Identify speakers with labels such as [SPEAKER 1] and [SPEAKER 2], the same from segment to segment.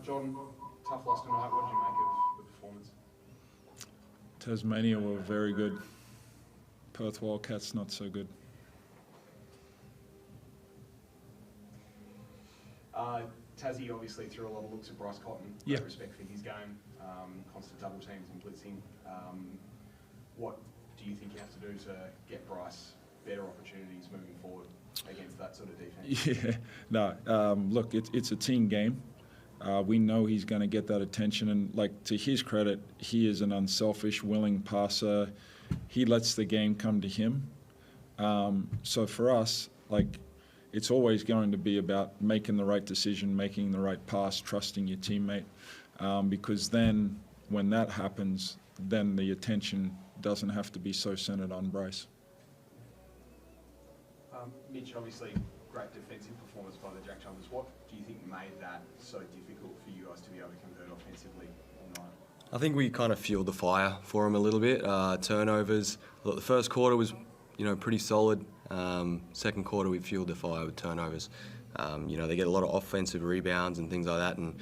[SPEAKER 1] John, tough loss tonight. What did you make of the performance?
[SPEAKER 2] Tasmania were very good. Perth Wildcats not so good.
[SPEAKER 1] Tassie obviously threw a lot of looks at Bryce Cotton.
[SPEAKER 2] Yeah.
[SPEAKER 1] Respect for his game, constant double teams and blitzing. What do you think you have to do to get Bryce better opportunities moving forward against that sort of defence?
[SPEAKER 2] Yeah, no. Look, it's a team game. We know he's going to get that attention, and like to his credit, he is an unselfish, willing passer. He lets the game come to him. So for us, like, it's always going to be about making the right decision, making the right pass, trusting your teammate, because then when that happens, then the attention doesn't have to be so centered on Bryce.
[SPEAKER 1] Mitch, obviously great defensive performance by the Jack Jumpers. What do you think made that so difficult for you guys to be able to convert offensively all night?
[SPEAKER 3] I think we kind of fueled the fire for them a little bit. Turnovers. The first quarter was, pretty solid. Second quarter we fueled the fire with turnovers. They get a lot of offensive rebounds and things like that, and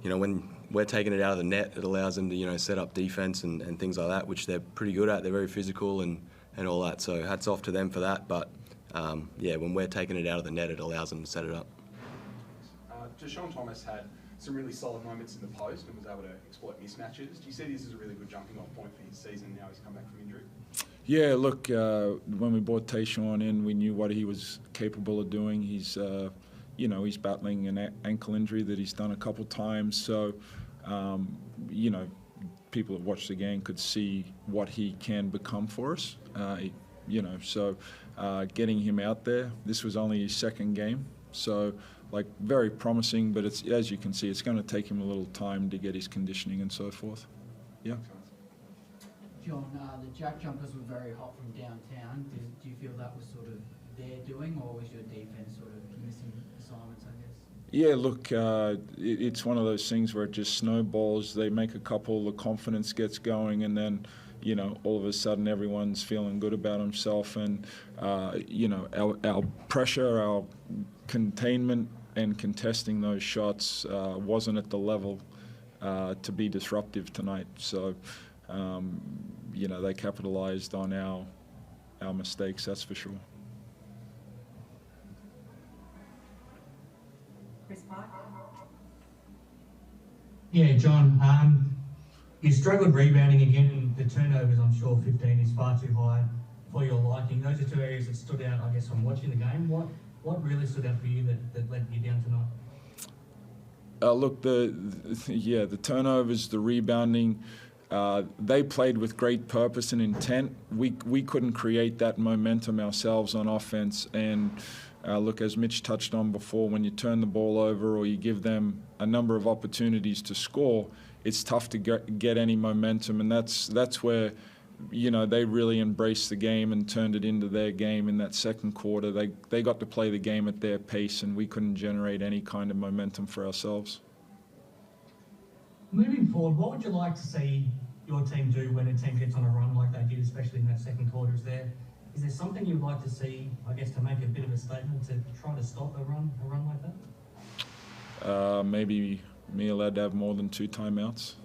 [SPEAKER 3] when we're taking it out of the net, it allows them to set up defense and things like that, which they're pretty good at. They're very physical and all that. So hats off to them for that. But when we're taking it out of the net, it allows them to set it up.
[SPEAKER 1] Deshaun Thomas had some really solid moments in the post and was able to exploit mismatches. Do you see this as a really good jumping off point for his season now he's come back from injury?
[SPEAKER 2] Yeah, look, when we brought Tayshaun in, we knew what he was capable of doing. He's, he's battling an ankle injury that he's done a couple times. So, people that watched the game could see what he can become for us. Getting him out there, this was only his second game. So, very promising, but it's, as you can see, it's going to take him a little time to get his conditioning and so forth. Yeah.
[SPEAKER 4] John, the Jack Jumpers were very hot from downtown. Do you feel that was sort of their doing, or was your defence sort of missing assignments, I guess?
[SPEAKER 2] Yeah, look, it's one of those things where it just snowballs. They make a couple, the confidence gets going, and then, all of a sudden everyone's feeling good about himself. And, our pressure, our containment and contesting those shots wasn't at the level to be disruptive tonight. So, they capitalised on our mistakes, that's for sure.
[SPEAKER 5] Chris Park.
[SPEAKER 6] Yeah, John, you struggled rebounding again, and the turnovers, I'm sure 15 is far too high for your liking. Those are two areas that stood out, I guess, from watching the game. What really stood out for you that led you down tonight?
[SPEAKER 2] Look, the turnovers, the rebounding, they played with great purpose and intent. We couldn't create that momentum ourselves on offense. And look, as Mitch touched on before, when you turn the ball over or you give them a number of opportunities to score, it's tough to get any momentum. And that's where, they really embraced the game and turned it into their game in that second quarter. They got to play the game at their pace, and we couldn't generate any kind of momentum for ourselves.
[SPEAKER 6] Moving forward, what would you like to see your team do when a team gets on a run like they did, especially in that second quarter? Is there something you'd like to see, I guess, to make a bit of a statement to try to stop a run like that?
[SPEAKER 2] Maybe me allowed to have more than 2 timeouts.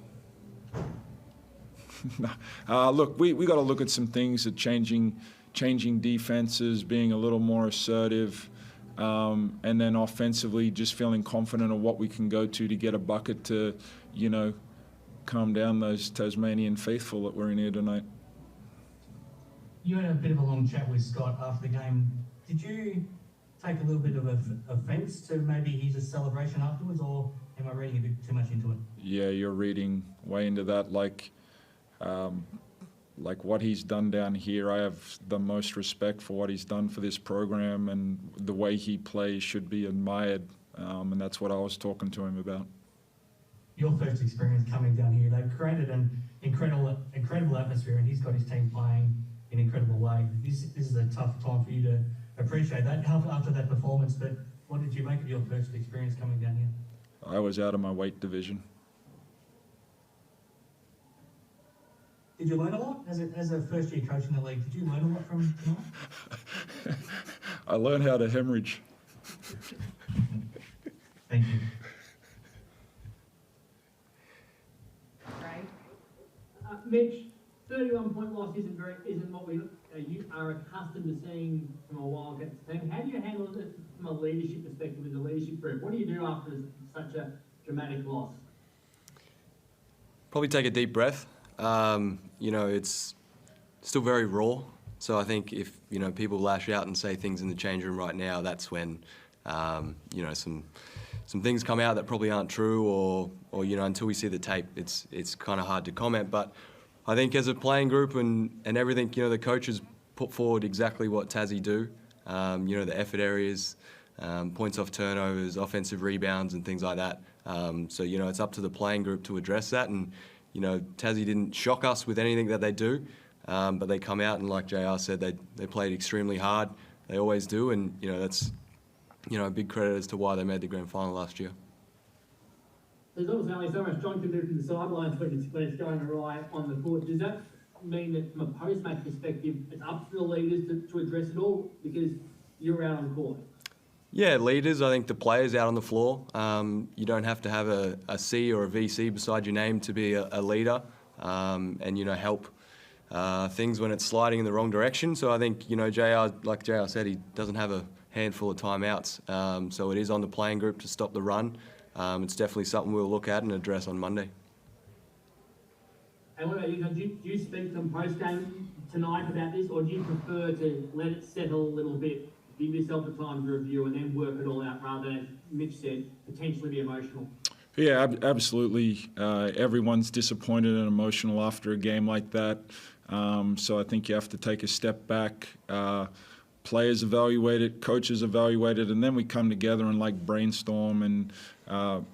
[SPEAKER 2] Look, we got to look at some things at changing defenses, being a little more assertive, and then offensively just feeling confident of what we can go to get a bucket to, calm down those Tasmanian faithful that were in here tonight.
[SPEAKER 6] You had a bit of a long chat with Scott after the game. Did you take a little bit of offence to maybe his celebration afterwards, or am I reading a bit too much into it?
[SPEAKER 2] Yeah, you're reading way into that. Like what he's done down here, I have the most respect for what he's done for this program, and the way he plays should be admired, and that's what I was talking to him about.
[SPEAKER 6] Your first experience coming down here, they've created an incredible atmosphere, and he's got his team playing in an incredible way. This is a tough time for you to appreciate that after that performance, but what did you make of your first experience coming down here?
[SPEAKER 2] I was out of my weight division.
[SPEAKER 6] Did you learn a lot as a first-year coach in the league? Did you learn a lot from tonight?
[SPEAKER 2] I learned how to hemorrhage.
[SPEAKER 6] Thank you.
[SPEAKER 5] Mitch, 31-point loss isn't what we you are accustomed to seeing from a Wildcats team. How do you handle it from a leadership perspective as a leadership group? What do you do after such a dramatic loss?
[SPEAKER 3] Probably take a deep breath. You know, it's still very raw. So I think if, you know, people lash out and say things in the change room right now, that's when, you know, some things come out that probably aren't true, or you know, until we see the tape, it's kind of hard to comment. But I think as a playing group and everything, you know, the coaches put forward exactly what Tassie do. You know, the effort areas, points off turnovers, offensive rebounds and things like that. So, you know, it's up to the playing group to address that. And, you know, Tassie didn't shock us with anything that they do, but they come out and, like JR said, they played extremely hard. They always do, and, you know, that's, you know, a big credit as to why they made the grand final last year.
[SPEAKER 5] There's obviously only so much John can do from the sidelines when it's going awry on the court. Does that mean that from a post-match perspective, it's up to the leaders to address it all because you're out on the court?
[SPEAKER 3] Yeah, leaders, I think the players out on the floor. You don't have to have a C or a VC beside your name to be a leader and, you know, help things when it's sliding in the wrong direction. So I think, you know, JR, like JR said, he doesn't have a handful of timeouts. So it is on the playing group to stop the run. It's definitely something we'll look at and address on Monday.
[SPEAKER 5] And what about you? Do you speak to them post-game tonight about this, or do you prefer to let it settle a little bit, give yourself the time to review and then work it all out rather than, as Mitch said, potentially be emotional?
[SPEAKER 2] Yeah, absolutely. Everyone's disappointed and emotional after a game like that. So I think you have to take a step back. Players evaluate it, coaches evaluate it, and then we come together and like brainstorm. And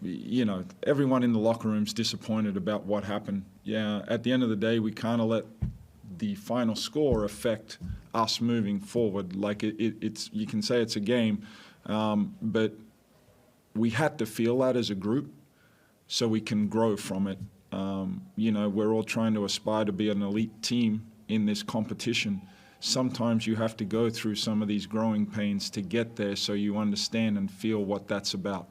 [SPEAKER 2] you know, everyone in the locker room's disappointed about what happened. Yeah, at the end of the day, we kind of let the final score affect us moving forward. Like it's, you can say it's a game, but we had to feel that as a group so we can grow from it. You know, we're all trying to aspire to be an elite team in this competition. Sometimes you have to go through some of these growing pains to get there so you understand and feel what that's about.